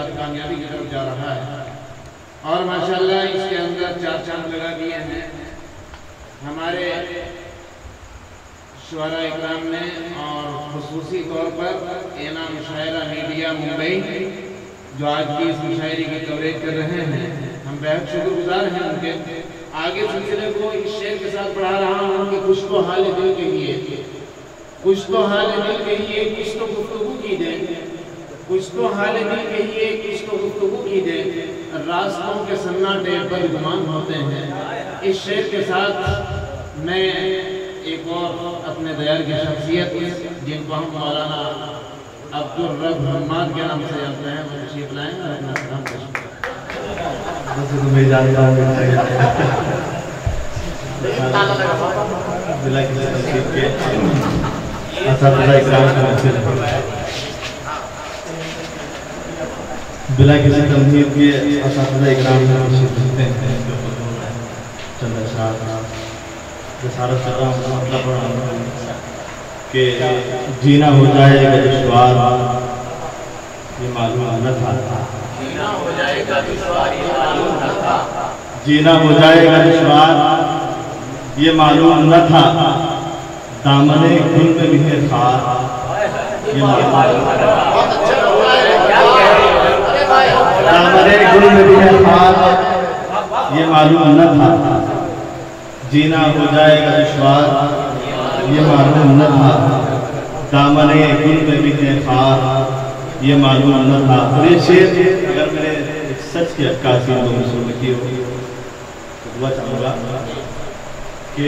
साथ कामयाबी की तरफ जा रहा है और माशाल्लाह इसके अंदर 4 चांद लगा दिए हैं हमारे शुआरा इकराम ने। और खुसूसी तौर पर एना मुशायरा मीडिया मुंबई जो आज की इस मुशायरे की कवरेज कर रहे हैं, हम बेहद शुक्रगुजार हैं उनके। आगे सिलसिले को इस शेर के साथ बढ़ा रहा हूँ कि कुछ तो हाल दिल कहिए, कुछ तो हाल दिल कहिए, कुछ तो गुफ्तगू की दे, कुछ तो हाल दिल कहिए, कुछ तो गुफ्तगू की दे, रास्तों के सन्नाटे पर गुमान होते हैं। इस शेर के साथ मैं एक और अपने दयार की शख्सियत जिनको हम मौलाना अब्दुल रब रहमान के नाम से जानते हैं वो तशरीफ लाएं और अपना सलाम पेश करें। मैं जानता हूँ बिला किसी तस्वीर के बिला किसी तमहीद के असातिज़ा इकराम हैं चंद जसारत कर रहा हूँ। मतलब पढ़ रहा हूँ कि जीना हो जाएगा दुश्वार ये मालूम न था, जीना हो जाएगा दुश्वार ये मालूम न था, जीना हो जाएगा दुश्वार ये मालूम न था, दामने गुल में भी है खार ये मालूम न था, दामने गुल में भी है खार ये मालूम न था, जीना हो जाएगा दुश्वार ये मालूम न था, दामने गुल में भी है खार ये मालूम न था। और ये शेर अगर मैंने सच की अक्कासी लोगों से लिखी हो तो दुआ चाहूँगा कि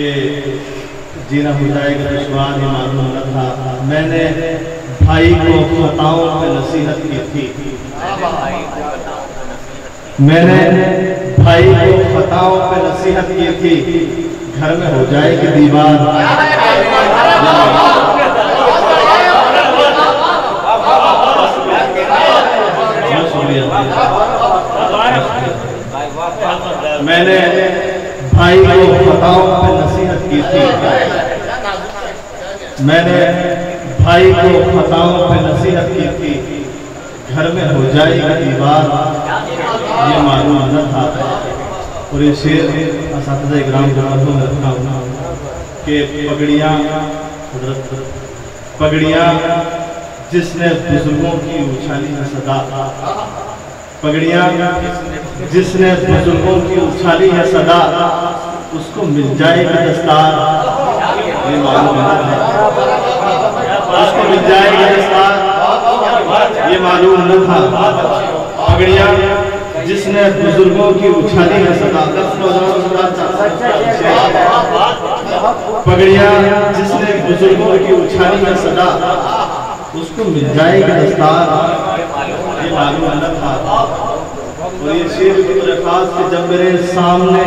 जीना हो जाएगा दुश्वार ये मालूम न था। मैंने भाई को खताओं पे नसीहत की थी, मैंने भाई को खताओं पे नसीहत की थी, घर में हो जाएगी दीवार मैंने भाई को खताओं पे नसीहत की थी, मैंने भाई को खताओं पे नसीहत की थी, घर में हो जाएगी दीवार ये मालूम न था। और ये शेर असातिज़ा इकराम के हाथों में रखा हूँ कि पगड़ियाँ जिसने बुजुर्गों की उछाली है सदा, पगड़ियाँ जिसने बुजुर्गों की उछाली है सदा, उसको मिल जाएगी दस्तार ये मालूम न था, उसको मिल जाएगी दस्तार ये मालूम न था। पगड़ियाँ जिसने बुजुर्गों की उछाली है सदा, पगड़ियाँ जिसने बुजुर्गों की उछाली है सदा, उसको मिल जाएगी दस्तार ये मालूम न था। और ये शेर की दरख्वास्त कि जब मेरे सामने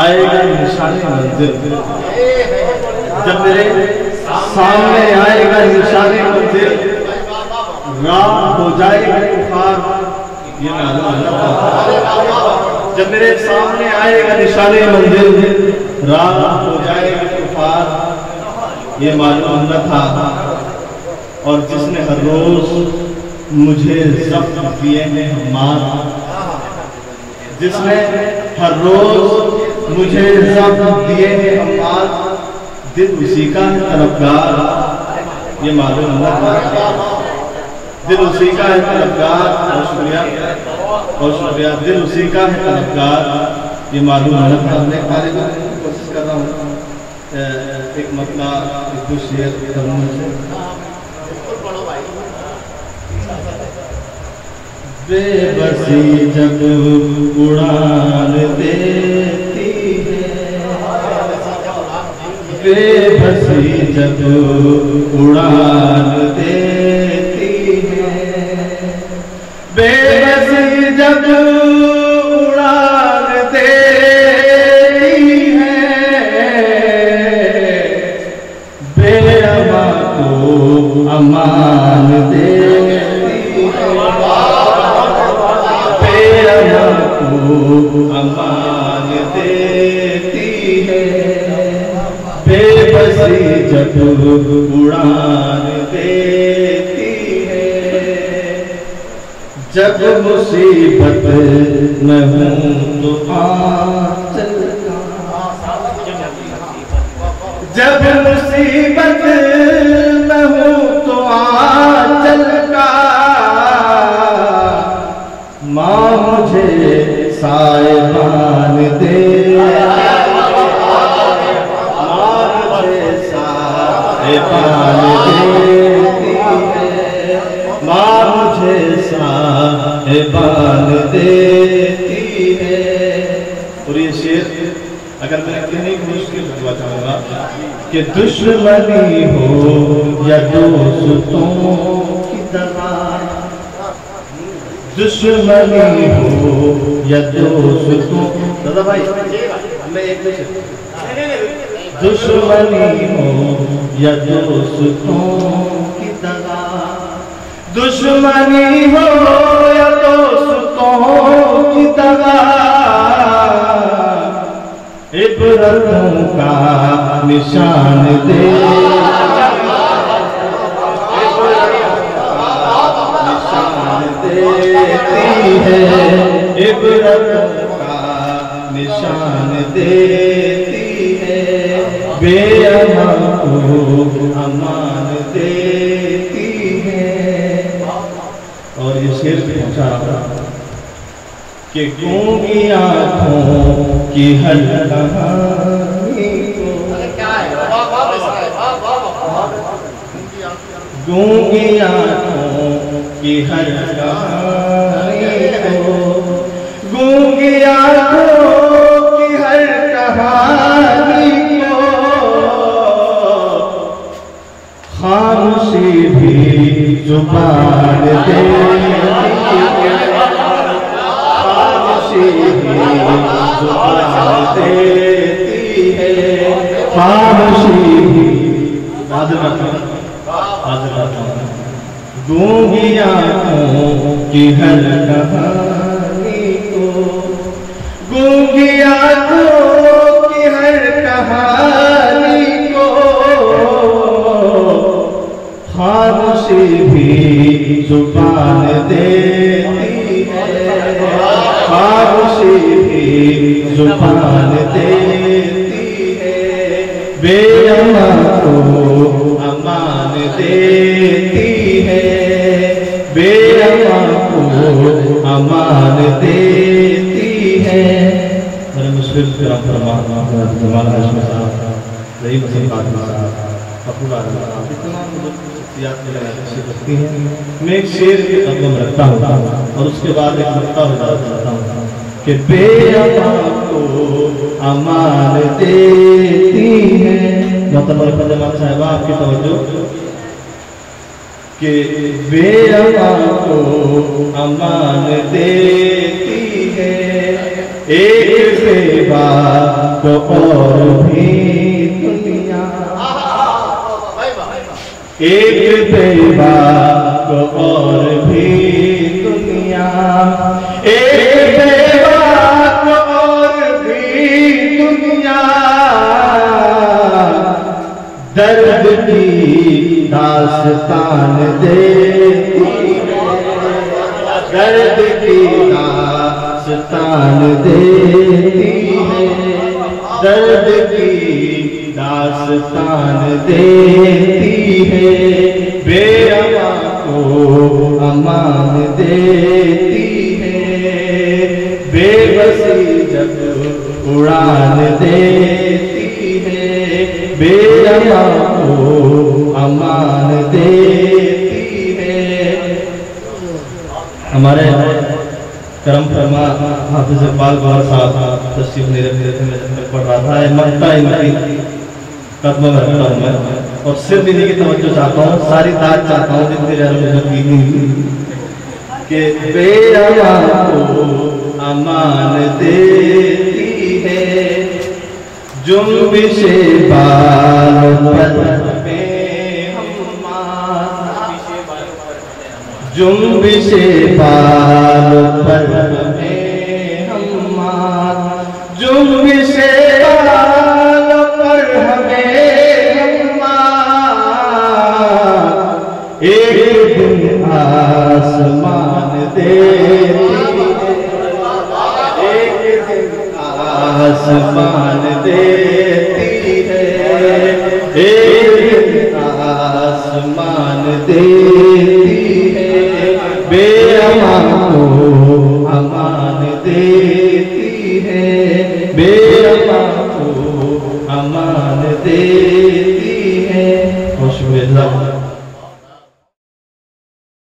आएगा निशाने मंजिल, जब मेरे सामने आएगा निशाने मंजिल, राह हो जाएगा बुखार ये मालूम न था। जब मेरे सामने आएगा निशाने मंजिल, राह हो जाएगी बुखार ये मालूम न था। और जिसने हर रोज मुझे ज़ख्म दिए हैं मार, जिसने हर रोज मुझे ज़ख्म दिए हैं मार, दिल उसी का है तलबगार ये मालूम न था, दिल उसी का है तलबगार। और शुक्रिया, दिल उसी का है तलबगार ये मालूम न था। मैं कोशिश कर रहा हूँ एक मतला एक शेर करूँ से। बेबसी जब उड़ान देती है, बेबसी जब उड़ान देती है, बेबसी जब उड़ान देती है, बेअमा को अमान देती है, अमान देती है, बेबसी जब उड़ान देती है, जब मुसीबत में हूँ तो आंचल का, जब मुसीबत में हूँ तो आंचल का, माँ मुझे साहिबान दे, माँ मुझे साहिबान देती है, माँ मुझे साहिबान देती है। और ये शेर अगर मैं कहने की मुश्किल बतवा चाहूंगा कि दुश्मनी हो या दोस्तों की दवा, दुश्मनी हो या दोस्तों, दादा भाई मैं एक दुश्मनी हो या दोस्तों की दवा, दुश्मनी हो या दोस्तों की दवा, इबरतों का निशान दे, निशान देती है, इबरतों का निशान देती है, बेअमान को अमान देती है। और ये शेर भी पहुंचा रहा कि गूंगी आँखों की हर कहानी को, गूंगी आँखों की हर कहानी को, गूंगी आँखों की हर कहानी को, खामोशी भी जुबान दे, जुबान देती है, खामोशी गूंगी आँखों की हर कहानी को, गूंगी आँखों की हर कहानी को, खामोशी भी जुबान देती है, खामोशी भी जुबान देती है, बेअमान को अमान देती है, बेअमान को अमान देती है। मेरे मुस्लिम करम फरमाना जमाल हाशमी साहब, रहीम हसन कादरी साहब, कपूर आलम साहब, इतना शक्ति है। मैं एक शेर के अल्बम रखता हूँ और उसके बाद एक नुक्ता हो जाता हूँ कि बेअमान को अमान देती है। मोहतरम फजमान साहिबा आपकी तवज्जो कि बेअमान को अमान देती है, एक बेवा को और भी दुनिया, एक बेवा को और भी दुनिया, एक बेवा को और भी दुनिया, दर्द की दास्तान देती है, दर्द की दास्तान देती है, दर्द की दास्तान देती है, बेअमान को अमान देती है, बेबसी जब उड़ान देती है, बेअमान को अमान देती है। हमारे करम फरमा हाफिज इकबाल गौहर साहब तशरीफ ले रहे थे, मैं पढ़ रहा था, मक्ता इनकी कदमों में रखता हूँ मैं और सिर्फ इन्हीं की तवज्जो चाहता हूँ, सारी दाद चाहता हूँ जितनी जरूरत कि बेअमान को अमान देती है, जुम्बिशे बाल पर में हम, जुम्बिशे बाल पर में हम, जुम्बिशे बाल पर हमें हम, एक दिन आसमान देती है, एक दिन आसमान देती है, एक दिन आसमान देती